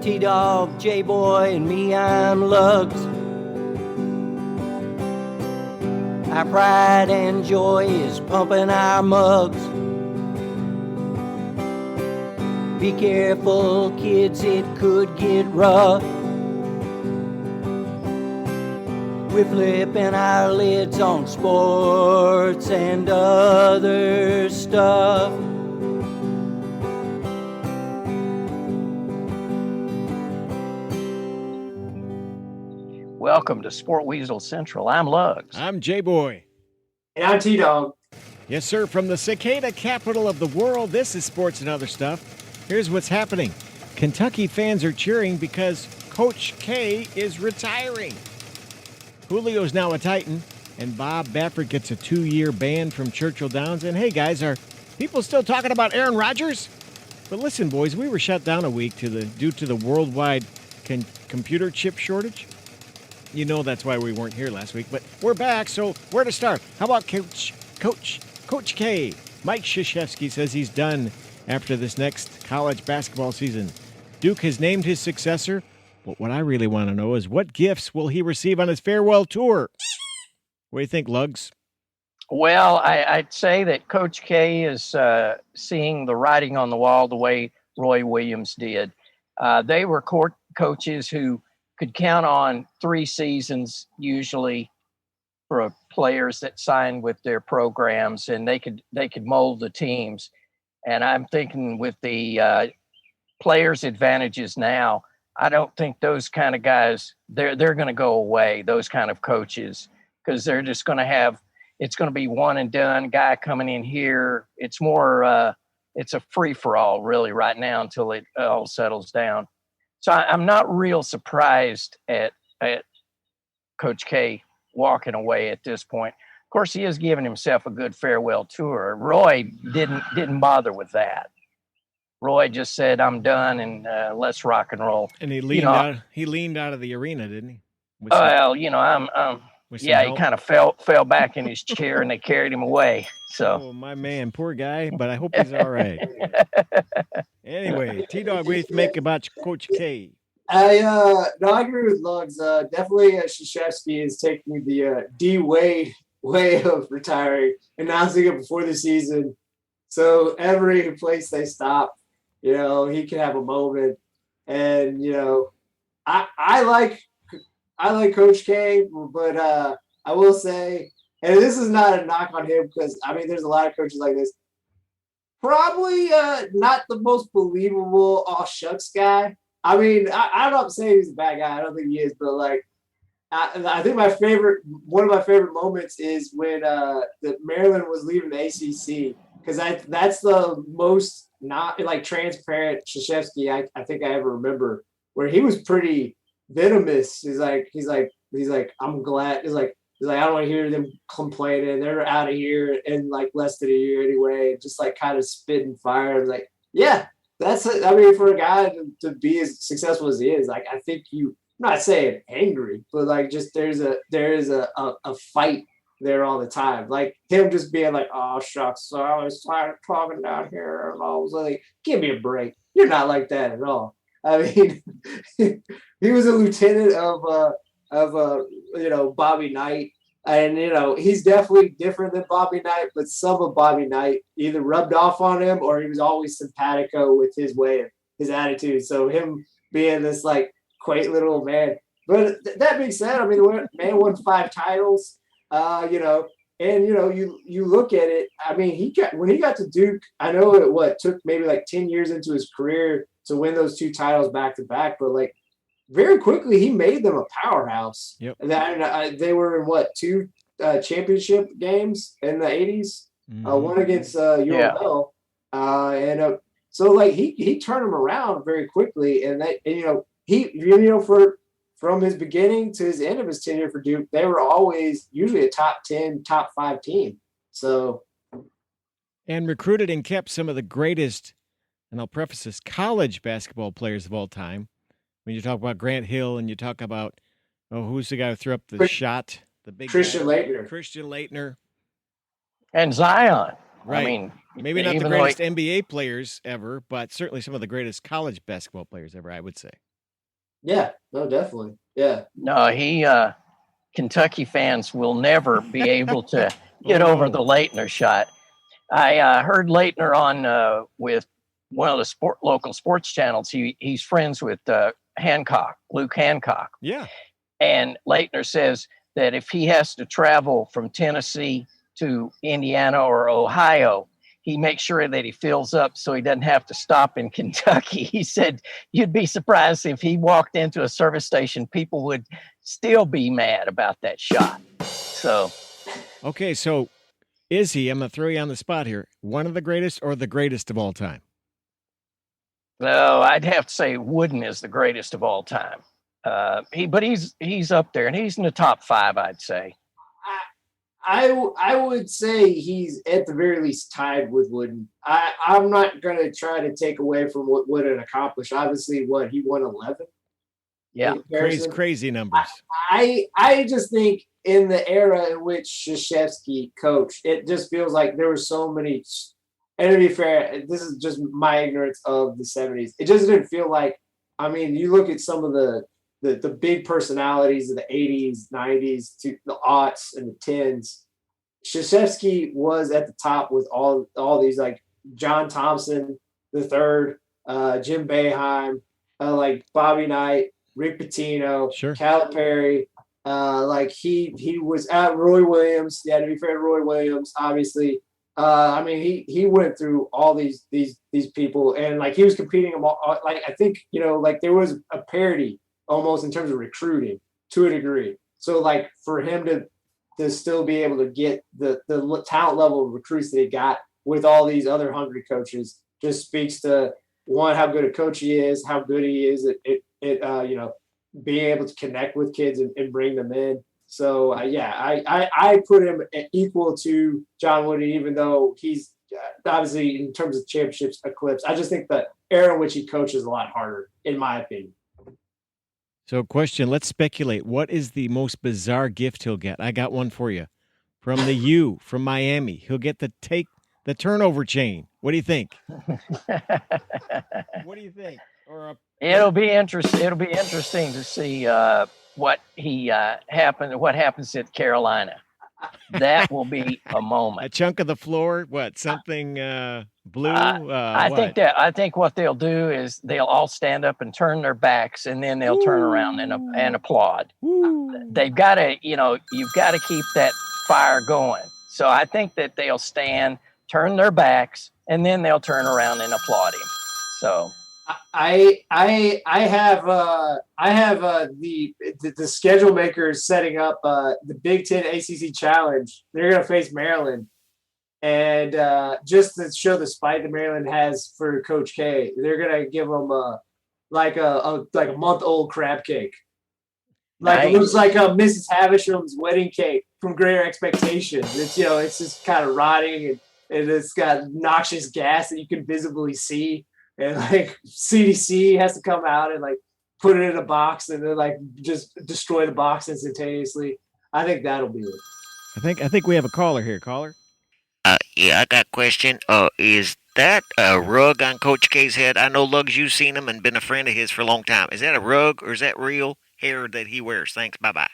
T-Dog, J-Boy, and me, I'm Lugs. Our pride and joy is pumping our mugs. Be careful, kids, it could get rough. We're flipping our lids on sports and other stuff. Welcome to Sport Weasel Central. I'm Lugs. I'm J-Boy. And I'm T-Dog. Yes, sir. From the cicada capital of the world, this is Sports and Other Stuff. Here's what's happening. Kentucky fans are cheering because Coach K is retiring. Julio's now a Titan, and Bob Baffert gets a 2-year ban from Churchill Downs. And hey, guys, are people still talking about Aaron Rodgers? But listen, boys, we were shut down a week due to the worldwide computer chip shortage. You know that's why we weren't here last week, but we're back, so where to start? How about Coach K? Mike Krzyzewski says he's done after this next college basketball season. Duke has named his successor, but what I really want to know is what gifts will he receive on his farewell tour? What do you think, Lugs? Well, I'd say that Coach K is seeing the writing on the wall the way Roy Williams did. They were coaches who could count on 3 seasons usually for players that signed with their programs, and they could mold the teams. And I'm thinking with the players' advantages now, I don't think those kind of guys they're going to go away. Those kind of coaches, because they're just going to have it's going to be one and done guy coming in here. It's more it's a free for all really right now until it all settles down. So I'm not real surprised at Coach K walking away at this point. Of course, he is giving himself a good farewell tour. Roy didn't bother with that. Roy just said, "I'm done, and let's rock and roll." And he leaned out. He leaned out of the arena, didn't he? Well, he kind of fell back in his chair, and they carried him away. So, oh my man, poor guy. But I hope he's all right. Anyway, T-Dog, what do you make about Coach K? I agree with Lugs. Definitely Krzyzewski is taking the D-Wade way of retiring, announcing it before the season. So every place they stop, he can have a moment. And, I like Coach K, but I will say, and this is not a knock on him because, there's a lot of coaches like this. Probably not the most believable shucks guy. I'm not saying he's a bad guy. I don't think he is, but I think one of my favorite moments is when the Maryland was leaving the ACC, because that's the most not transparent Krzyzewski I think I ever remember, where he was pretty venomous. He's like I'm glad. He's like I don't want to hear them complaining. They're out of here in less than a year anyway. Just kind of spitting fire. I'm like, yeah, that's it. For a guy to be as successful as he is, I think I'm not saying angry, but just there is a fight there all the time. Him just being like, oh shucks, so I was tired of talking down here, and I was like, give me a break. You're not like that at all. He was a lieutenant of Bobby Knight, and he's definitely different than Bobby Knight, but some of Bobby Knight either rubbed off on him or he was always simpatico with his way of his attitude. So him being this quaint little man. But that being said, the man won 5 titles, and you look at it. When he got to Duke, I know it took maybe 10 years into his career to win those 2 titles back to back, but very quickly he made them a powerhouse. Yep. And they were in 2 championship games in the 80s, one against UNL, so he turned them around very quickly, and from his beginning to his end of his tenure for Duke, they were always usually a top 10, top 5 team. So, and recruited and kept some of the greatest, and I'll preface this, college basketball players of all time. When you talk about Grant Hill and you talk about, who's the guy who threw up the shot? The big Christian Laettner. Christian Laettner. And Zion. Right. Maybe not the greatest NBA players ever, but certainly some of the greatest college basketball players ever, I would say. Yeah, no, definitely. Yeah. No, Kentucky fans will never be able to get Oh, over no. the Leitner shot. I heard Leitner on with one of the local sports channels. He's friends with Luke Hancock, Yeah. and Leitner says that if he has to travel from Tennessee to Indiana or Ohio, he makes sure that he fills up so he doesn't have to stop in Kentucky. He said you'd be surprised if he walked into a service station, people would still be mad about that shot. So, Okay, so is he, I'm going to throw you on the spot here, one of the greatest or the greatest of all time? no, I'd have to say Wooden is the greatest of all time. But he's up there, and he's in the top 5, I'd say. I would say he's at the very least tied with Wooden. I'm not going to try to take away from what Wooden accomplished. Obviously, he won 11. Yeah, crazy numbers. I just think in the era in which Krzyzewski coached, it just feels like there were so many. And to be fair, this is just my ignorance of the 70s. It just didn't feel like. I mean, you look at some of the big personalities of the 80s, 90s, to the aughts and the 10s. Krzyzewski was at the top with all these, like John Thompson the third, Jim Boeheim, like Bobby Knight, Rick Pitino, Sure. Calipari. Like he was at Roy Williams. Yeah, to be fair to Roy Williams, obviously. I mean, he went through all these people, and like he was competing them all. Like I think like there was a parity almost in terms of recruiting to a degree. So like for him to still be able to get the talent level of recruits that he got with all these other hungry coaches just speaks to one, how good a coach he is, how good he is at being able to connect with kids and bring them in. So I put him equal to John Wooden, even though he's obviously in terms of championships eclipsed. I just think the era in which he coaches is a lot harder, in my opinion. So, question, let's speculate. What is the most bizarre gift he'll get? I got one for you. From the U, from Miami. He'll get the turnover chain. What do you think? What do you think? It'll be interesting to see what happens at Carolina. That will be a moment. A chunk of the floor? What? Something blue? I think what they'll do is they'll all stand up and turn their backs, and then they'll turn around and applaud. They've got to, you've got to keep that fire going. So I think that they'll stand, turn their backs, and then they'll turn around and applaud him. So I have the schedule makers setting up the Big Ten ACC Challenge. They're going to face Maryland, and just to show the spite that Maryland has for Coach K, they're going to give them a month-old crab cake. Like nice. It looks like Mrs. Havisham's wedding cake from Greater Expectations. It's it's just kind of rotting and it's got noxious gas that you can visibly see. And like CDC has to come out and like put it in a box and then like just destroy the box instantaneously. I think that'll be it. I think we have a caller here. Caller? Yeah, I got a question. Is that a rug on Coach K's head? I know Lugs, you've seen him and been a friend of his for a long time. Is that a rug or is that real hair that he wears? Thanks. Bye-bye.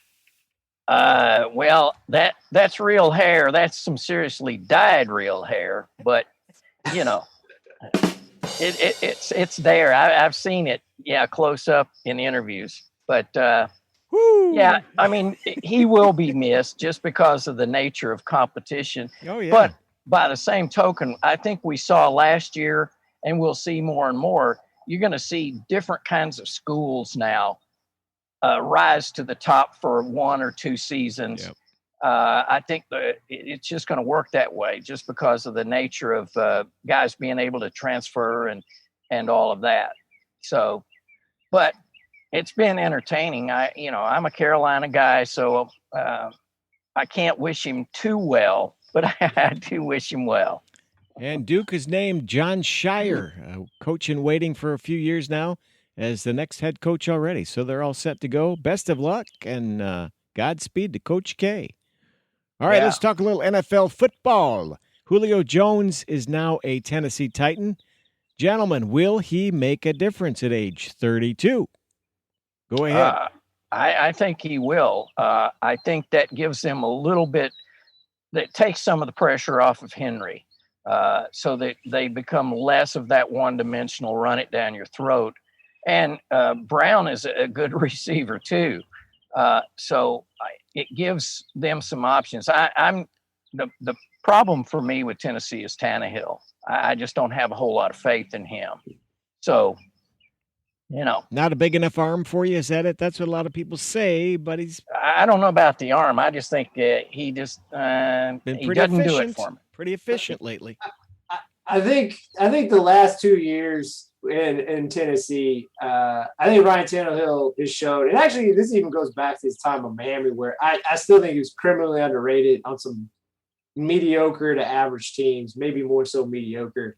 Well, that's real hair. That's some seriously dyed real hair, but it's there. I've seen it, close up in interviews. But yeah, I mean, he will be missed just because of the nature of competition. Oh yeah. But by the same token, I think we saw last year, and we'll see more and more. You're going to see different kinds of schools now rise to the top for 1 or 2 seasons. Yep. I think it's just going to work that way just because of the nature of guys being able to transfer and all of that. So, but it's been entertaining. I'm a Carolina guy, so I can't wish him too well, but I do wish him well. And Duke is named John Shire, coach in waiting for a few years now as the next head coach already. So they're all set to go. Best of luck and Godspeed to Coach K. All right, Let's talk a little NFL football. Julio Jones is now a Tennessee Titan. Gentlemen, will he make a difference at age 32? Go ahead. I think he will. I think that gives them a little bit, that takes some of the pressure off of Henry, so that they become less of that one-dimensional run it down your throat. And Brown is a good receiver too. So it gives them some options. I'm the problem for me with Tennessee is Tannehill. I just don't have a whole lot of faith in him. So, not a big enough arm for you. Is that it? That's what a lot of people say, but I don't know about the arm. I just think he just been he pretty doesn't efficient, do it for me. pretty efficient lately. I think the last 2 years in Tennessee, I think Ryan Tannehill has shown, and actually this even goes back to his time in Miami, where I still think he was criminally underrated on some mediocre to average teams, maybe more so mediocre.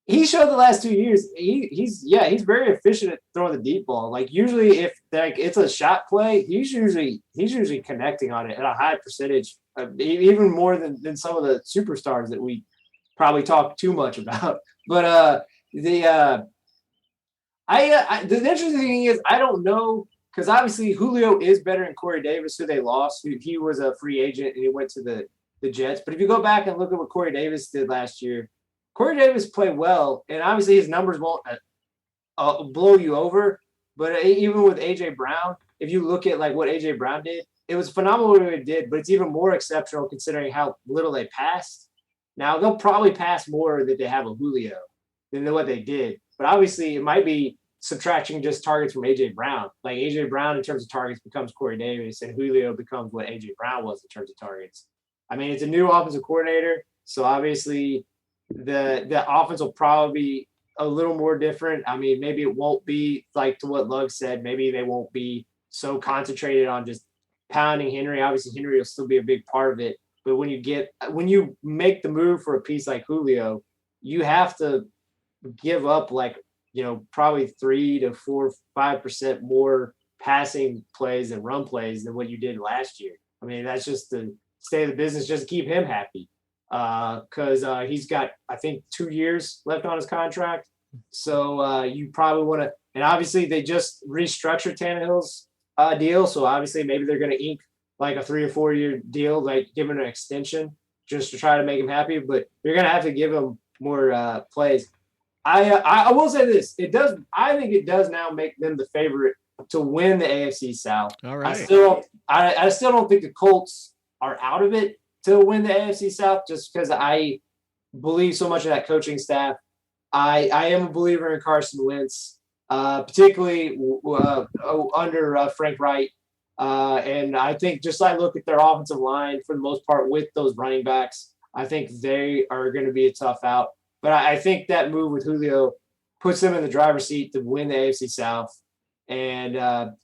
He showed the last 2 years he's very efficient at throwing the deep ball. Like usually if it's a shot play, he's usually connecting on it at a high percentage, even more than some of the superstars that we probably talk too much about. But the interesting thing is I don't know, because obviously Julio is better than Corey Davis, who they lost. He was a free agent and he went to the Jets. But if you go back and look at what Corey Davis did last year, Corey Davis played well, and obviously his numbers won't blow you over. But even with A.J. Brown, if you look at like what A.J. Brown did, it was phenomenal what he did, but it's even more exceptional considering how little they passed. Now, they'll probably pass more that they have a Julio than what they did. But obviously, it might be subtracting just targets from A.J. Brown. Like A.J. Brown in terms of targets becomes Corey Davis, and Julio becomes what A.J. Brown was in terms of targets. I mean, it's a new offensive coordinator, so obviously – the offense will probably be a little more different. I mean, maybe it won't be like to what Lugg said. Maybe they won't be so concentrated on just pounding Henry. Obviously, Henry will still be a big part of it. But when you make the move for a piece like Julio, you have to give up probably 3 to 4, 5% more passing plays and run plays than what you did last year. I mean, that's just the state of the business, just to keep him happy. Because he's got, I think, 2 years left on his contract. So you probably want to – and obviously they just restructured Tannehill's deal. So obviously maybe they're going to ink like a 3 or 4 year deal, like give him an extension just to try to make him happy. But you're going to have to give him more plays. I will say this. I think it does now make them the favorite to win the AFC South. All right. I still don't think the Colts are out of it to win the AFC South, just because I believe so much in that coaching staff. I am a believer in Carson Wentz, particularly under Frank Wright. And I think just I look at their offensive line for the most part with those running backs, I think they are going to be a tough out. But I think that move with Julio puts them in the driver's seat to win the AFC South. And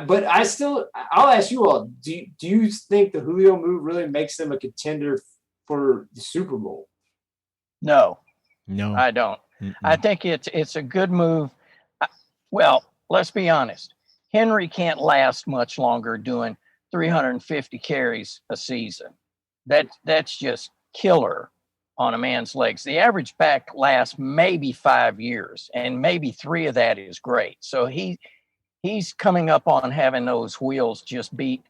but I'll ask you all, do you think the Julio move really makes them a contender for the Super Bowl? No, I don't. Mm-mm. I think it's a good move. Well, let's be honest. Henry can't last much longer doing 350 carries a season. That's just killer on a man's legs. The average back lasts maybe 5 years, and maybe 3 of that is great. So he's coming up on having those wheels just beat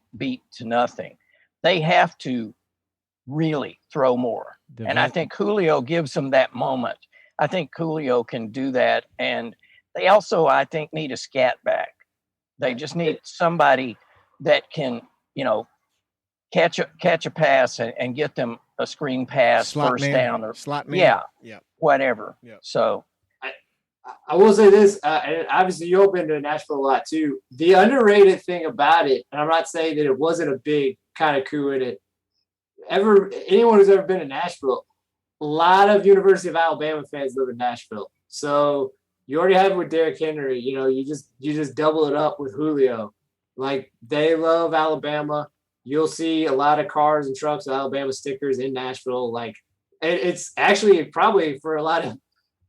to nothing. They have to really throw more. And I think Julio gives them that moment. I think Julio can do that. And they also, I think, need a scat back. They just need somebody that can, catch a pass and get them a screen pass, slot first man, down, or slot man. Yeah. Whatever. Yeah. So I will say this, and obviously you've been to Nashville a lot too. The underrated thing about it, and I'm not saying that it wasn't a big kind of coup in it. Anyone who's ever been to Nashville, a lot of University of Alabama fans live in Nashville. So you already have it with Derrick Henry. You just double it up with Julio. Like, they love Alabama. You'll see a lot of cars and trucks with Alabama stickers in Nashville. Like, it's actually probably for a lot of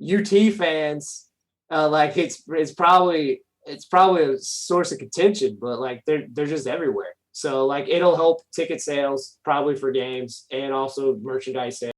UT fans, it's probably a source of contention, but like they're just everywhere. So like it'll help ticket sales probably for games and also merchandise sales.